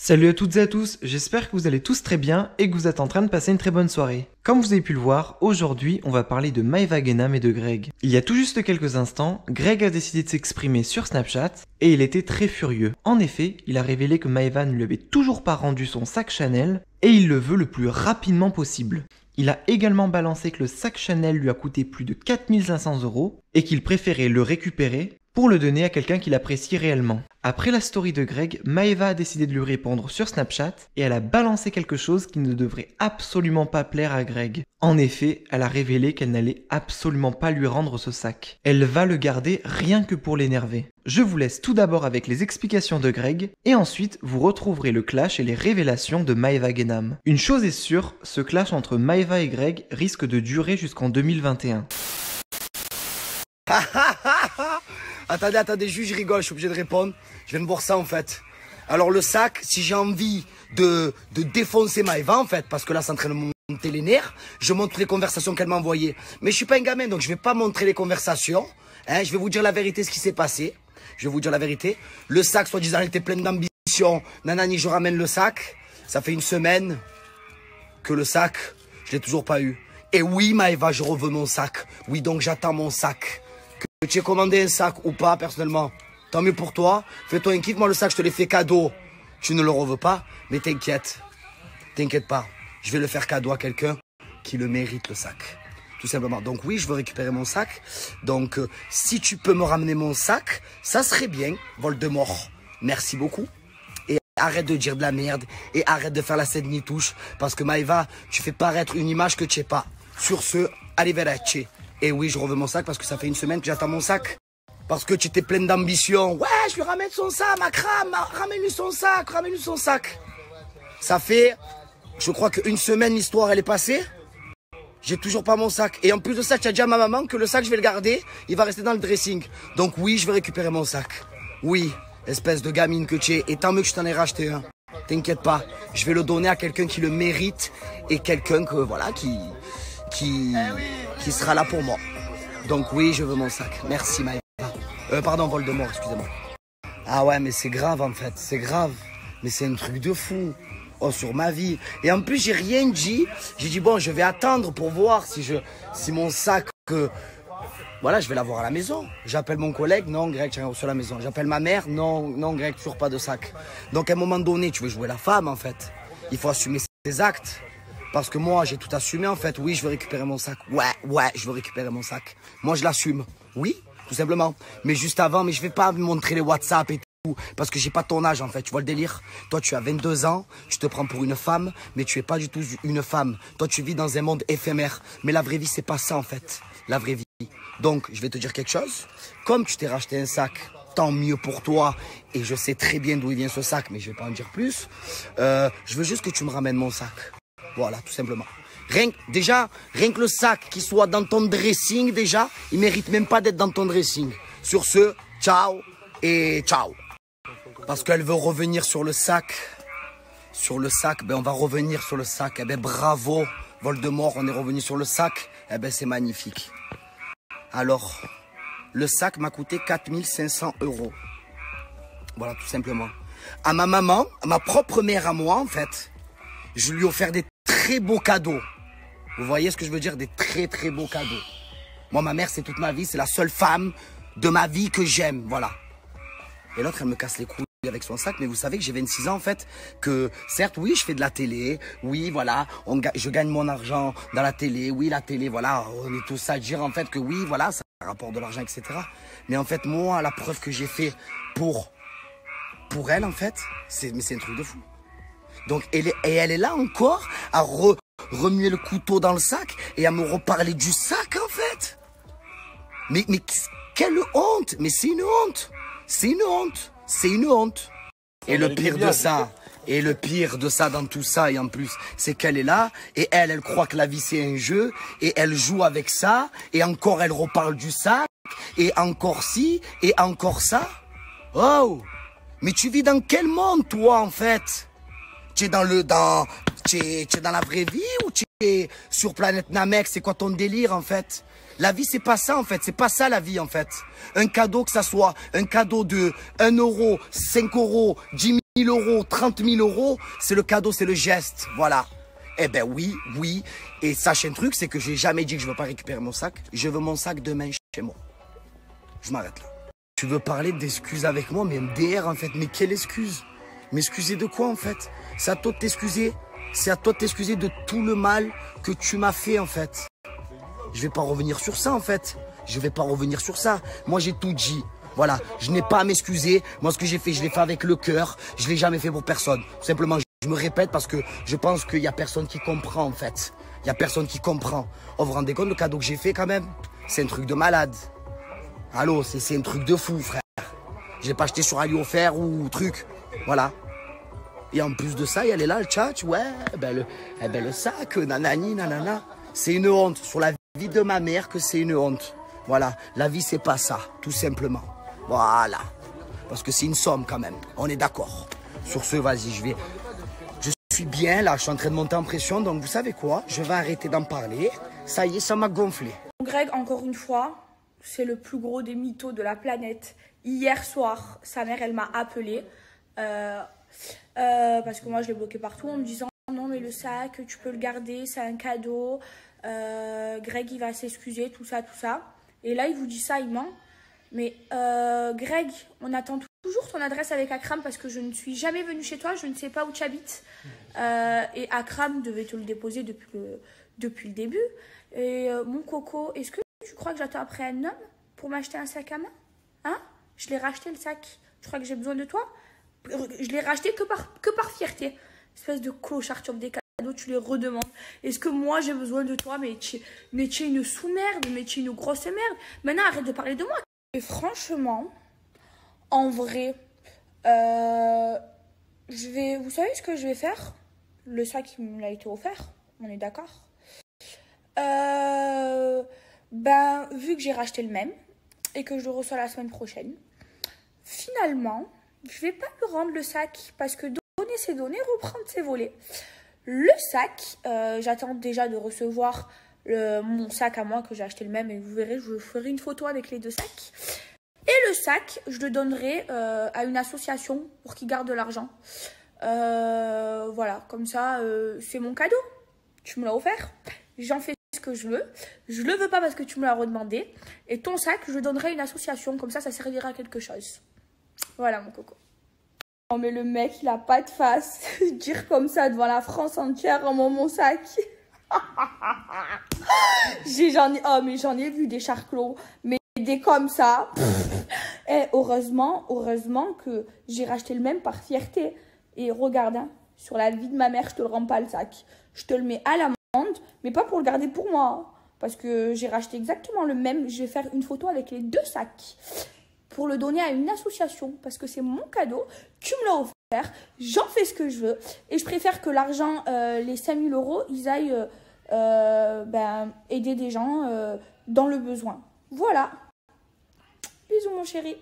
Salut à toutes et à tous, j'espère que vous allez tous très bien et que vous êtes en train de passer une très bonne soirée. Comme vous avez pu le voir, aujourd'hui on va parler de Maeva Genam et de Greg. Il y a tout juste quelques instants, Greg a décidé de s'exprimer sur Snapchat et il était très furieux. En effet, il a révélé que Maeva ne lui avait toujours pas rendu son sac Chanel et il le veut le plus rapidement possible. Il a également balancé que le sac Chanel lui a coûté plus de 4500 € et qu'il préférait le récupérer pour le donner à quelqu'un qu'il apprécie réellement. Après la story de Greg, Maeva a décidé de lui répondre sur Snapchat et elle a balancé quelque chose qui ne devrait absolument pas plaire à Greg. En effet, elle a révélé qu'elle n'allait absolument pas lui rendre ce sac. Elle va le garder rien que pour l'énerver. Je vous laisse tout d'abord avec les explications de Greg et ensuite vous retrouverez le clash et les révélations de Maeva Genam. Une chose est sûre, ce clash entre Maeva et Greg risque de durer jusqu'en 2021. Attendez, juste je rigole, je suis obligé de répondre. Je viens de voir ça en fait. Alors le sac, si j'ai envie de défoncer Maeva en fait, parce que là c'est en train de monter les nerfs, je montre les conversations qu'elle m'a envoyées. Mais je suis pas un gamin, donc je vais pas montrer les conversations. Hein, je vais vous dire la vérité, ce qui s'est passé. Je vais vous dire la vérité. Le sac, soi-disant, il était plein d'ambition. Nanani, je ramène le sac. Ça fait une semaine que le sac, je l'ai toujours pas eu. Et oui, Maeva, je reveux mon sac. Oui, donc j'attends mon sac. Que tu aies commandé un sac ou pas, personnellement, tant mieux pour toi. Fais-toi un kiff. Moi, le sac, je te l'ai fait cadeau. Tu ne le reveux pas, mais t'inquiète. T'inquiète pas. Je vais le faire cadeau à quelqu'un qui le mérite, le sac. Tout simplement. Donc oui, je veux récupérer mon sac. Donc, si tu peux me ramener mon sac, ça serait bien, Voldemort. Merci beaucoup. Et arrête de dire de la merde. Et arrête de faire la scène ni touche. Parce que Maeva, tu fais paraître une image que tu n'es pas. Sur ce, arrivederci. Et oui, je reveux mon sac parce que ça fait une semaine que j'attends mon sac. Parce que tu étais pleine d'ambition. Ouais, je lui ramène son sac, ma crame. Ramène-lui son sac, ramène-lui son sac. Ça fait, je crois qu'une semaine, l'histoire, elle est passée. J'ai toujours pas mon sac. Et en plus de ça, tu as dit à ma maman que le sac, je vais le garder. Il va rester dans le dressing. Donc oui, je vais récupérer mon sac. Oui, espèce de gamine que tu es. Et tant mieux que je t'en ai racheté un. T'inquiète pas. Je vais le donner à quelqu'un qui le mérite. Et quelqu'un que, voilà, qui sera là pour moi. Donc oui, je veux mon sac. Merci Maeva. Pardon, Voldemort, excusez-moi. Ah ouais, mais c'est grave en fait, c'est grave. Mais c'est un truc de fou. Oh, sur ma vie. Et en plus, j'ai rien dit. J'ai dit, bon, je vais attendre pour voir si mon sac... Voilà, je vais l'avoir à la maison. J'appelle mon collègue, non, Greg, tu as reçu à la maison. J'appelle ma mère, non, Greg, toujours pas de sac. Donc à un moment donné, tu veux jouer la femme en fait. Il faut assumer ses actes. Parce que moi, j'ai tout assumé en fait. Oui, je veux récupérer mon sac. Ouais, je veux récupérer mon sac. Moi, je l'assume. Oui, tout simplement. Mais juste avant, mais je vais pas me montrer les WhatsApp et tout. Parce que j'ai pas ton âge en fait. Tu vois le délire? Toi, tu as 22 ans. Tu te prends pour une femme. Mais tu es pas du tout une femme. Toi, tu vis dans un monde éphémère. Mais la vraie vie, c'est pas ça en fait. La vraie vie. Donc, je vais te dire quelque chose. Comme tu t'es racheté un sac, tant mieux pour toi. Et je sais très bien d'où il vient ce sac. Mais je vais pas en dire plus. Je veux juste que tu me ramènes mon sac. Voilà, tout simplement. Rien que le sac qui soit dans ton dressing, déjà, il mérite même pas d'être dans ton dressing. Sur ce, ciao et ciao. Parce qu'elle veut revenir sur le sac. Sur le sac, ben on va revenir sur le sac. Eh ben bravo, Voldemort, on est revenu sur le sac. Eh ben c'est magnifique. Alors, le sac m'a coûté 4500 €. Voilà, tout simplement. À ma maman, à ma propre mère à moi, en fait, je lui ai offert des très beaux cadeaux. Vous voyez ce que je veux dire? Des très beaux cadeaux. Moi, ma mère, c'est toute ma vie. C'est la seule femme de ma vie que j'aime. Voilà. Et l'autre, elle me casse les couilles avec son sac. Mais vous savez que j'ai 26 ans, en fait. Que certes, oui, je fais de la télé. Oui, voilà. Je gagne mon argent dans la télé. Oui, la télé, voilà. On est tous à dire, en fait, que oui, voilà, ça rapporte de l'argent, etc. Mais en fait, moi, la preuve que j'ai fait pour elle, en fait, c'est un truc de fou. Donc, elle est là encore à remuer le couteau dans le sac et à me reparler du sac, en fait. Mais quelle honte! Mais c'est une honte! C'est une honte! C'est une honte! Et le pire de ça dans tout ça, et en plus, c'est qu'elle est là, et elle croit que la vie c'est un jeu, et elle joue avec ça, et encore elle reparle du sac, et encore ci, et encore ça. Oh! Mais tu vis dans quel monde, toi, en fait? Tu es dans la vraie vie ou tu es sur planète Namek? C'est quoi ton délire en fait? La vie c'est pas ça en fait, c'est pas ça la vie en fait. Un cadeau, que ça soit un cadeau de 1 €, 5 €, 10 000 euros, 30 000 euros, c'est le cadeau, c'est le geste. Voilà. Eh ben oui, oui. Et sache un truc, c'est que j'ai jamais dit que je veux pas récupérer mon sac. Je veux mon sac demain chez moi. Je m'arrête là. Tu veux parler d'excuses avec moi, mais MDR en fait. Mais quelle excuse? M'excuser de quoi en fait? C'est à toi de t'excuser. C'est à toi de t'excuser de tout le mal que tu m'as fait en fait. Je vais pas revenir sur ça en fait. Je vais pas revenir sur ça. Moi j'ai tout dit. Voilà, je n'ai pas à m'excuser. Moi ce que j'ai fait, je l'ai fait avec le cœur. Je l'ai jamais fait pour personne. Tout simplement, je me répète parce que je pense qu'il y a personne qui comprend en fait. Il y a personne qui comprend. Oh, vous vous rendez compte le cadeau que j'ai fait quand même? C'est un truc de malade. Allô, c'est un truc de fou frère. Je l'ai pas acheté sur AliOffer ou truc. Voilà. Et en plus de ça, elle est là, le tchatch, ouais, le sac, nanani, nanana. C'est une honte. Sur la vie de ma mère que c'est une honte. Voilà, la vie c'est pas ça, tout simplement. Voilà. Parce que c'est une somme quand même, on est d'accord. Sur ce, vas-y, je suis bien là, je suis en train de monter en pression, donc vous savez quoi? Je vais arrêter d'en parler. Ça y est, ça m'a gonflé. Greg, encore une fois, c'est le plus gros des mythos de la planète. Hier soir, sa mère, elle m'a appelé. Parce que moi, je l'ai bloqué partout en me disant non, mais le sac, tu peux le garder, c'est un cadeau. Greg, il va s'excuser, tout ça, tout ça. Et là, il vous dit ça, il ment. Mais Greg, on attend toujours ton adresse avec Akram parce que je ne suis jamais venue chez toi, je ne sais pas où tu habites. Et Akram devait te le déposer depuis le début. Et mon coco, est-ce que tu crois que j'attends après un homme pour m'acheter un sac à main? Hein? Je l'ai racheté le sac. Tu crois que j'ai besoin de toi? Je l'ai racheté que par fierté. Espèce de clochard, tu offres des cadeaux, tu les redemandes. Est-ce que moi j'ai besoin de toi? Mais tu es une sous-merde, mais tu es une grosse merde. Maintenant arrête de parler de moi. Et franchement, en vrai, vous savez ce que je vais faire? Le sac il me l'a été offert, on est d'accord? Vu que j'ai racheté le même et que je le reçois la semaine prochaine, finalement, je vais pas lui rendre le sac parce que donner c'est donner, reprendre c'est voler. Le sac, j'attends déjà de recevoir mon sac à moi que j'ai acheté le même et vous verrez, je ferai une photo avec les deux sacs. Et le sac, je le donnerai à une association pour qu'ils gardent de l'argent. Voilà, comme ça, c'est mon cadeau. Tu me l'as offert, j'en fais ce que je veux. Je le veux pas parce que tu me l'as redemandé. Et ton sac, je le donnerai à une association, comme ça servira à quelque chose. Voilà mon coco. Oh mais le mec, il a pas de face. Dire comme ça devant la France entière en mon sac. J'en ai vu des charclos. Mais des comme ça. Et heureusement que j'ai racheté le même par fierté. Et regarde, hein, sur la vie de ma mère, je te le rends pas le sac. Je te le mets à l'amende, mais pas pour le garder pour moi. Hein, parce que j'ai racheté exactement le même. Je vais faire une photo avec les deux sacs. Pour le donner à une association, parce que c'est mon cadeau, tu me l'as offert, j'en fais ce que je veux, et je préfère que l'argent, les 5 000 euros, ils aillent aider des gens dans le besoin. Voilà. Bisous mon chéri.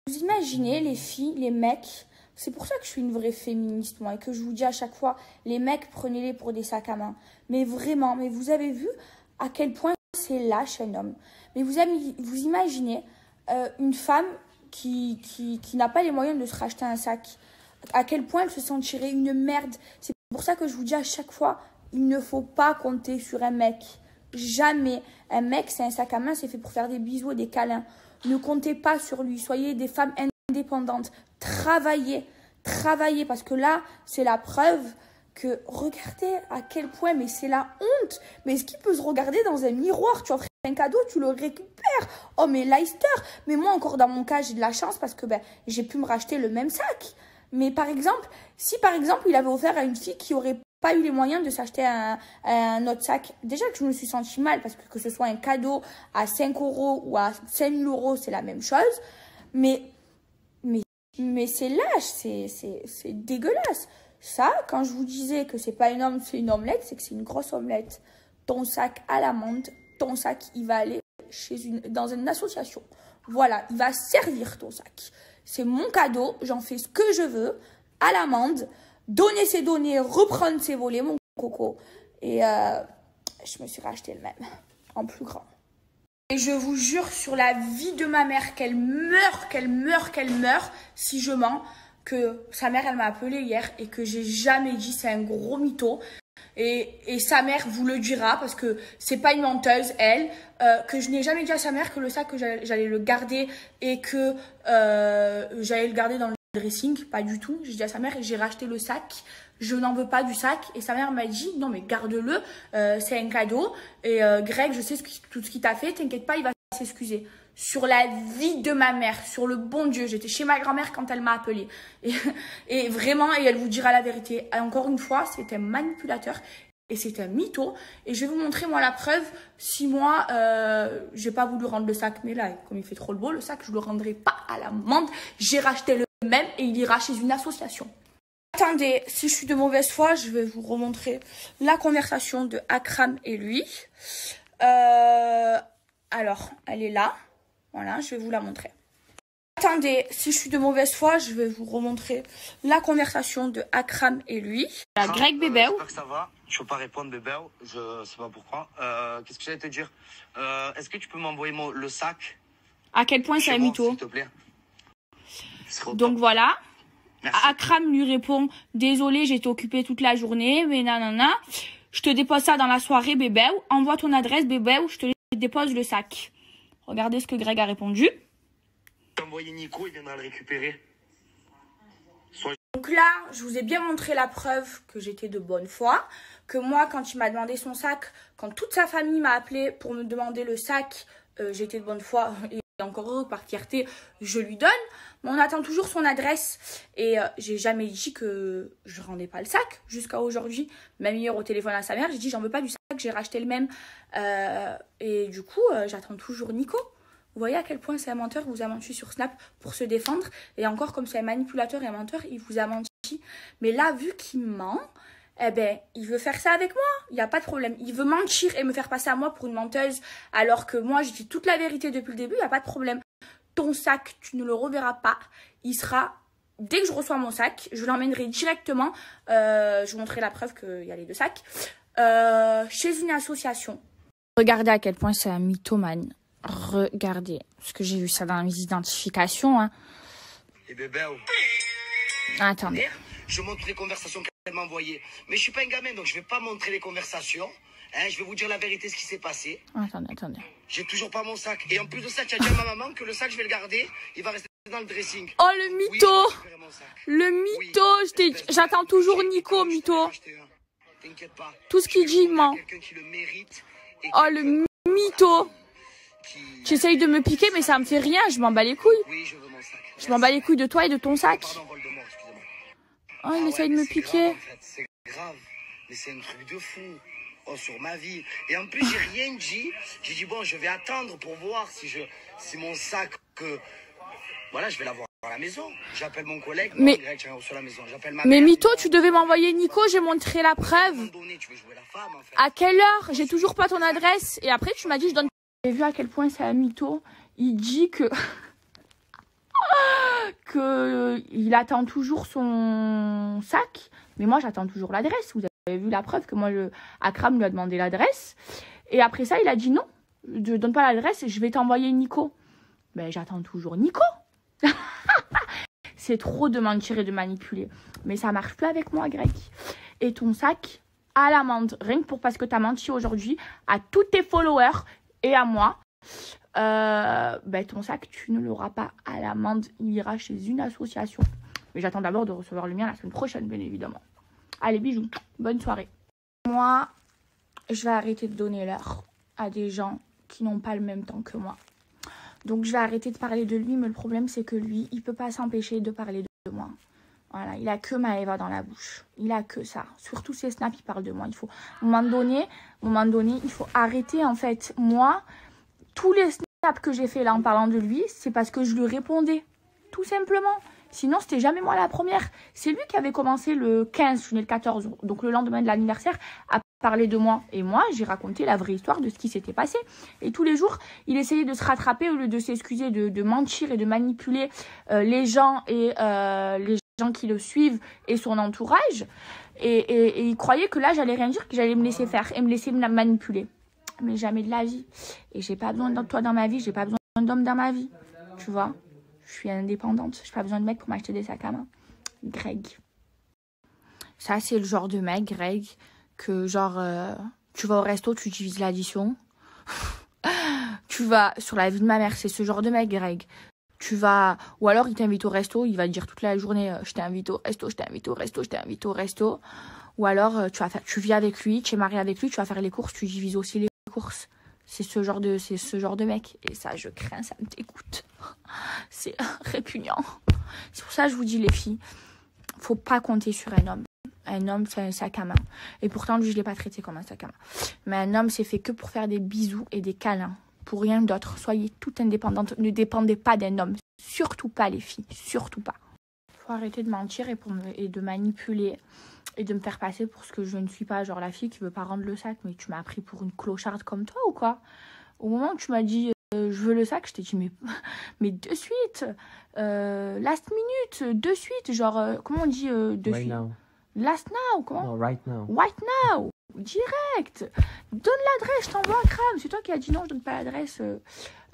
Vous imaginez les filles, les mecs, c'est pour ça que je suis une vraie féministe moi, et que je vous dis à chaque fois, les mecs, prenez-les pour des sacs à main. Mais vraiment, mais vous avez vu à quel point c'est lâche un homme. Mais vous imaginez une femme qui n'a pas les moyens de se racheter un sac, à quel point elle se sentirait une merde. C'est pour ça que je vous dis à chaque fois, il ne faut pas compter sur un mec. Jamais. Un mec, c'est un sac à main, c'est fait pour faire des bisous et des câlins. Ne comptez pas sur lui. Soyez des femmes indépendantes. Travaillez. Travaillez, parce que là, c'est la preuve que, regardez à quel point, mais c'est la honte. Mais est-ce qu'il peut se regarder dans un miroir? Tu offres un cadeau, tu le récupères. Oh, mais Leicester. Mais moi, encore dans mon cas, j'ai de la chance parce que j'ai pu me racheter le même sac. Mais par exemple, si par exemple, il avait offert à une fille qui aurait pas eu les moyens de s'acheter un autre sac, déjà que je me suis sentie mal parce que ce soit un cadeau à 5 euros ou à 5 000 euros, c'est la même chose. Mais c'est lâche, c'est dégueulasse. Ça, quand je vous disais que c'est pas une omelette, c'est une omelette, c'est que c'est une grosse omelette. Ton sac à l'amende, ton sac, il va aller dans une association. Voilà, il va servir ton sac. C'est mon cadeau, j'en fais ce que je veux, à l'amende. Donner c'est donner, reprendre c'est voler, mon coco. Et je me suis racheté le même, en plus grand. Et je vous jure sur la vie de ma mère qu'elle meurt si je mens. que sa mère, elle m'a appelé hier et que j'ai jamais dit, c'est un gros mytho. Et sa mère vous le dira parce que c'est pas une menteuse, elle. Que je n'ai jamais dit à sa mère que le sac, que j'allais le garder et que j'allais le garder dans le dressing. Pas du tout. J'ai dit à sa mère et j'ai racheté le sac. Je n'en veux pas du sac. Et sa mère m'a dit, non mais garde-le, c'est un cadeau. Et Greg, je sais tout ce qu'il t'a fait, t'inquiète pas, il va s'excuser. Sur la vie de ma mère, sur le bon Dieu. J'étais chez ma grand-mère quand elle m'a appelée. Et vraiment, et elle vous dira la vérité. Et encore une fois, c'était un manipulateur et c'était un mytho. Et je vais vous montrer, moi, la preuve. Si moi, j'ai pas voulu rendre le sac, mais là, comme il fait trop le beau, le sac, je le rendrai pas à l'amende. J'ai racheté le même et il ira chez une association. Attendez, si je suis de mauvaise foi, je vais vous remontrer la conversation de Akram et lui. Alors, elle est là. Voilà, je vais vous la montrer. Attendez, si je suis de mauvaise foi, je vais vous remontrer la conversation de Akram et lui. Greg Bébé. J'espère que ça va. Je peux pas répondre, bébé. Je sais pas pourquoi. Qu'est-ce que j'allais te dire? Est-ce que tu peux m'envoyer le sac? À quel point c'est un mytho? S'il te plaît. Donc voilà. Merci. Akram lui répond, désolé, j'étais occupée toute la journée, mais nanana. Je te dépose ça dans la soirée, bébé. Envoie ton adresse, bébé, ou je te dépose le sac. Regardez ce que Greg a répondu. Envoyer Nico, il viendra le récupérer. Donc là, je vous ai bien montré la preuve que j'étais de bonne foi. Que moi, quand il m'a demandé son sac, quand toute sa famille m'a appelé pour me demander le sac, j'étais de bonne foi. Et encore heureux, par fierté, je lui donne. Mais on attend toujours son adresse. Et j'ai jamais dit que je rendais pas le sac jusqu'à aujourd'hui. Même hier au téléphone à sa mère, j'ai dit j'en veux pas du sac, j'ai racheté le même. Et du coup, j'attends toujours Nico. Vous voyez à quel point c'est un menteur, il vous a menti sur Snap pour se défendre. Et encore, comme c'est un manipulateur et un menteur, il vous a menti. Mais là, vu qu'il ment, eh ben, il veut faire ça avec moi. Il n'y a pas de problème. Il veut mentir et me faire passer à moi pour une menteuse. Alors que moi, je dis toute la vérité depuis le début, il n'y a pas de problème. Ton sac, tu ne le reverras pas. Il sera, dès que je reçois mon sac, je l'emmènerai directement. Je vous montrerai la preuve qu'il y a les deux sacs. Chez une association. Regardez à quel point c'est un mythomane. Regardez, parce que j'ai vu ça dans mes identifications. Hein. Et bébé, Attendez. je montre les conversations qu'elle m'a envoyées. Mais je suis pas un gamin, donc je vais pas montrer les conversations. Hein, je vais vous dire la vérité, ce qui s'est passé. Attendez. J'ai toujours pas mon sac. Et en plus de ça, tu as dit à ma maman que le sac, je vais le garder. Il va rester dans le dressing. Oh, le mytho! Oui, je vais récupérer mon sac. Le mytho! J'attends toujours Nico, mytho. T'inquiète pas. Tout ce qu'il dit, il ment. Quelqu'un qui le mérite. Oh, le mytho! Tu essayes de me piquer, mais ça me fait rien. Je m'en bats les couilles. Oui, je veux mon sac. Je m'en bats les couilles de toi et de ton sac. Pardon, Voldemort, excusez-moi. Oh, il essaye de me piquer. Grave, en fait. C'est grave. Mais c'est un truc de fou. Oh, sur ma vie. Et en plus, j'ai rien dit. J'ai dit, bon, je vais attendre pour voir si mon sac, voilà, je vais l'avoir à la maison. J'appelle mon collègue. Mais, non, Greg, sur la maison. J'appelle ma mais mère, mytho, tu devais m'envoyer Nico, j'ai montré la à un preuve. moment donné, tu veux jouer la femme, en fait. À quelle heure? J'ai toujours pas ton adresse. Et après, tu m'as dit, je donne. J'ai vu à quel point c'est un mytho. Il dit que il attend toujours son sac, mais moi j'attends toujours l'adresse. Vous avez vu la preuve que moi Akram lui a demandé l'adresse et après ça il a dit non, je donne pas l'adresse, je vais t'envoyer Nico. Ben j'attends toujours Nico. C'est trop de mentir et de manipuler, mais ça marche plus avec moi, Greg. Et ton sac à l'amende, rien que parce que t'as menti aujourd'hui à tous tes followers et à moi. Ben ton sac, tu ne l'auras pas à l'amende. Il ira chez une association. Mais j'attends d'abord de recevoir le mien la semaine prochaine, bien évidemment. Allez, bisous. Bonne soirée. Moi, je vais arrêter de donner l'heure à des gens qui n'ont pas le même temps que moi. Donc, je vais arrêter de parler de lui. Mais le problème, c'est que lui, il peut pas s'empêcher de parler de moi. Voilà, il a que Maëva dans la bouche. Il a que ça. Surtout ses snaps, il parle de moi. Il faut, à un moment donné, il faut arrêter, en fait. Moi, tous les snaps que j'ai fait là en parlant de lui, c'est parce que je lui répondais. Tout simplement. Sinon, c'était jamais moi la première. C'est lui qui avait commencé le 15, je suis née le 14, donc le lendemain de l'anniversaire, à parler de moi. Et moi, j'ai raconté la vraie histoire de ce qui s'était passé. Et tous les jours, il essayait de se rattraper au lieu de s'excuser, de mentir et de manipuler les gens et les gens qui le suivent et son entourage. Et il croyait que là, j'allais rien dire, que j'allais me laisser faire et me laisser manipuler. Mais jamais de la vie. Et j'ai pas besoin de toi dans ma vie, j'ai pas besoin d'homme dans ma vie. Tu vois, je suis indépendante, j'ai pas besoin de mec pour m'acheter des sacs à main. Greg. Ça, c'est le genre de mec, Greg, que genre, tu vas au resto, tu divises l'addition. Tu vas, sur la vie de ma mère, c'est ce genre de mec, Greg. Tu vas, ou alors il t'invite au resto, il va te dire toute la journée, je t'invite au resto, je t'invite au resto, je t'invite au resto. Ou alors, tu vis avec lui, tu es marié avec lui, tu vas faire les courses, tu divises aussi les courses. C'est ce genre de mec. Et ça, je crains, ça me dégoûte. C'est répugnant. C'est pour ça que je vous dis, les filles, faut pas compter sur un homme. Un homme, c'est un sac à main. Et pourtant, lui, je l'ai pas traité comme un sac à main. Mais un homme, c'est fait que pour faire des bisous et des câlins. Pour rien d'autre. Soyez toutes indépendantes. Ne dépendez pas d'un homme. Surtout pas, les filles. Surtout pas. Faut arrêter de mentir et de manipuler. Et de me faire passer pour ce que je ne suis pas. Genre la fille qui veut pas rendre le sac. Mais tu m'as pris pour une clocharde comme toi ou quoi? Au moment où tu m'as dit je veux le sac, je t'ai dit mais de suite. Last minute. De suite. Genre, comment on dit de Right suite? now. Last now, comment? No, right now. Right now. Direct. Donne l'adresse, je t'envoie un crame. C'est toi qui as dit non, je donne pas l'adresse.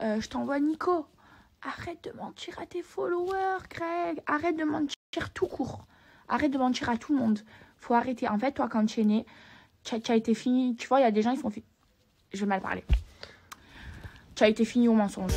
Je t'envoie Nico. Arrête de mentir à tes followers, Greg. Arrête de mentir tout court. Arrête de mentir à tout le monde. Faut arrêter. En fait, toi, quand tu es né, tu as été fini. Tu vois, il y a des gens, ils sont... Je vais mal parler. Tu as été fini au mensonge.